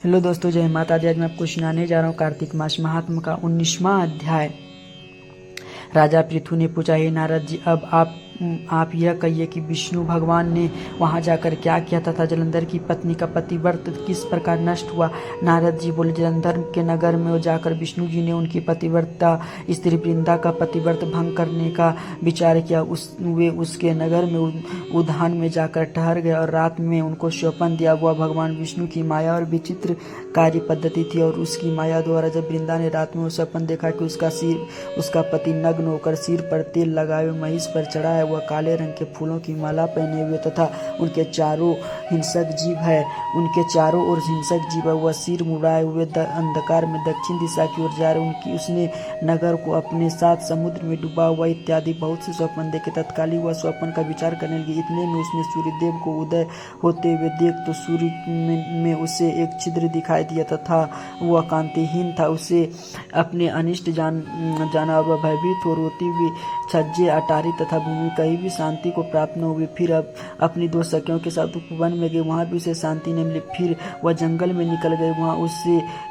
Hello दोस्तों, जय माता दी। आज मैं आपको सुनाने जा रहा हूँ कार्तिक मास महात्म का 19वां अध्याय। राजा पृथु ने पूछा, हे नारद जी, अब आप यह कहिए कि विष्णु भगवान ने वहां जाकर क्या किया तथा जलंधर की पत्नी का पतिव्रत किस प्रकार नष्ट हुआ। नारद जी बोले, जलंधर के नगर में जाकर विष्णु जी ने उनकी पतिव्रता स्त्री वृंदा का पतिव्रत भंग करने का विचार किया। वे उसके नगर में उद्यान में जाकर ठहर गए और रात में उनको स्वप्न दिया। वह भगवान विष्णु की माया और विचित्र कार्य पद्धति थी और उसकी माया द्वारा जब वृंदा ने रात में स्वप्न देखा कि उसका पति नग्न होकर सिर पर तेल लगाए हुए महिष पर चढ़ा है, वह काले रंग के फूलों की माला पहने हुए तथा उनके चारों हिंसक जीव है, उनके चारों ओर हिंसक जीव है, वह सिर मुड़ाए हुए अंधकार में दक्षिण दिशा की ओर जा रहे। उसने नगर को अपने साथ समुद्र में डूबा हुआ इत्यादि बहुत से स्वप्न देखे। तत्कालीन वह स्वप्न का विचार करने लगी। इतने में उसने सूर्यदेव को उदय होते हुए देख तो सूर्य में उसे एक छिद्र दिखाई दिया तथा वह कांतिहीन था। उसे अपने अनिष्ट जाना वह भयभीत हो रोती हुई छज्जे अटारी तथा भूमि कहीं भी शांति को प्राप्त न हुई। फिर अब अपनी दो सखियों के साथ उपवन में गई, वहां भी उसे शांति नहीं मिली। फिर वह जंगल में निकल गई, वहां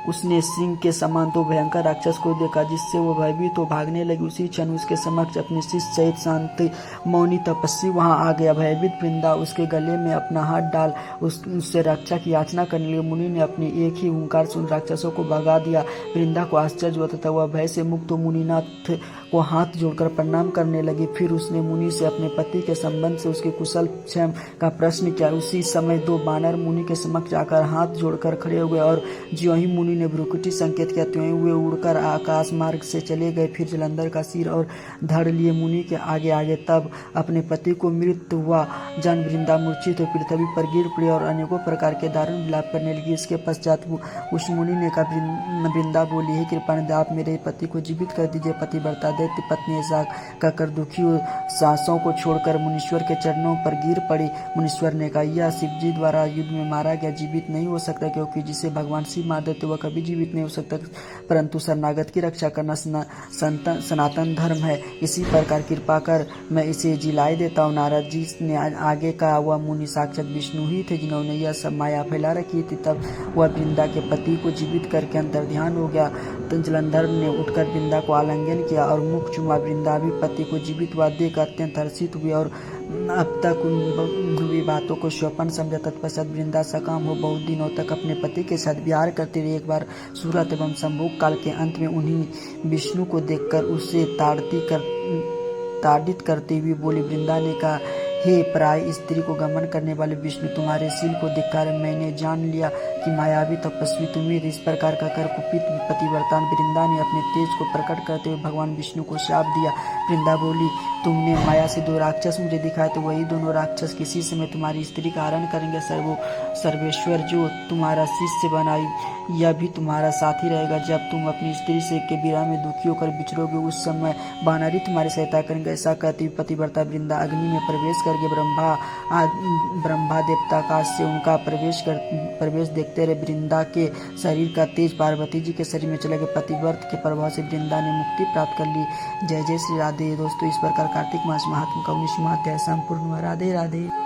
उसने सिंह के समान दो भयंकर राक्षस को देखा, जिससे वह भयभीत हो भागने लगी। उसी क्षण उसके समक्ष अपने शिष्य सहित शांति मौनी तपस्वी वहां आ गया। भयभीत वृंदा उसके गले में अपना हाथ डाल उससे रक्षा की याचना करने लगी। मुनि ने अपनी एक ही हुंकार से उन राक्षसों को भगा दिया। वृंदा को आश्चर्य हुआ तथा वह भय से मुक्त हो मुनिनाथ को हाथ जोड़कर प्रणाम करने लगी। फिर उसने मुनि से अपने पति के संबंध से उसके कुशल क्षेम का प्रश्न किया। उसी समय दो बानर मुनि के समक्ष आकर हाथ जोड़कर खड़े हो गए और ज्यों ही मुनि ने भ्रुकुटी संकेत किया त्यों ही वे उड़कर आकाश मार्ग से चले गए। फिर जलंधर का सिर और धड़ लिए मुनि के आगे आगे। तब अपने पति को मृत्यु हुआ जन वृंदा मूर्छित हो पृथ्वी पर गिर पड़ी और अनेकों प्रकार के दारुण विलाप करने लगी। इसके पश्चात उस मुनि ने कहा, वृंदा बोली, हे कृपानिधि, आप मेरे पति को जीवित कर दीजिए। पतिव्रता दैत्य पत्नी ऐसा कहकर दुखी सांसों को छोड़कर मुनीश्वर के चरणों पर गिर पड़ी। मुनीश्वर ने कहा, यह शिवजी द्वारा युद्ध में मारा गया जीवित नहीं हो सकता, क्योंकि जिसे भगवान शिव मार देते वह कभी जीवित नहीं हो सकता, परंतु शरणागत की रक्षा करना सनातन धर्म है। इसी प्रकार कृपा कर मैं इसे जिलाई देता हूँ। नारद जी ने आगे कहा, वह मुनि साक्षात विष्णु ही थे जिन्होंने यह सब माया फैला रखी थी। तब वह वृंदा के पति को जीवित करके अंतर्ध्यान हो गया। तो जलंधर ने उठकर वृंदा को आलिंगन किया और मुख चुमा। वृंदा भी पति को जीवित हुआ देख अत्यंत हर्षित हुई और अब तक उन हुई बातों को स्वप्न समझा। तत्पश्चात वृंदा सकाम हो बहुत दिनों तक अपने पति के साथ विहार करती रही। एक बार सूरत एवं संभोग काल के अंत में उन्हीं विष्णु को देखकर उसे ताड़ित करती हुई बोली। वृंदा ने कहा, हे पराई स्त्री को गमन करने वाले विष्णु, तुम्हारे शील को धिक्कार मैंने जान लिया कि मायावी तपस्वी तुम्हें इस प्रकार का कर कुपित पतिव्रता। वृंदा ने अपने तेज को प्रकट करते हुए भगवान विष्णु को शाप दिया। वृंदा बोली, तुमने माया से दो राक्षस मुझे दिखाए, तो वही दोनों राक्षस किसी समय तुम्हारी स्त्री का हरण करेंगे। सर्वेश्वर जो तुम्हारा शिष्य बनाई यह भी तुम्हारा साथी रहेगा। जब तुम अपनी स्त्री से के विरह में दुखी होकर बिछड़ोगे, उस समय वानरी तुम्हारी सहायता करेंगे। ऐसा कहती पतिव्रता वृंदा अग्नि में प्रवेश करके ब्रह्मा देवता आकाश से उनका प्रवेश देखते रहे। वृंदा के शरीर का तेज पार्वती जी के शरीर में चले गए। पतिव्रत के प्रभाव से वृंदा ने मुक्ति प्राप्त कर ली। जय जय श्री राधे। दोस्तों, इस प्रकार कार्तिक मास महात्म का 19वां अध्याय संपूर्ण हुआ। राधे राधे।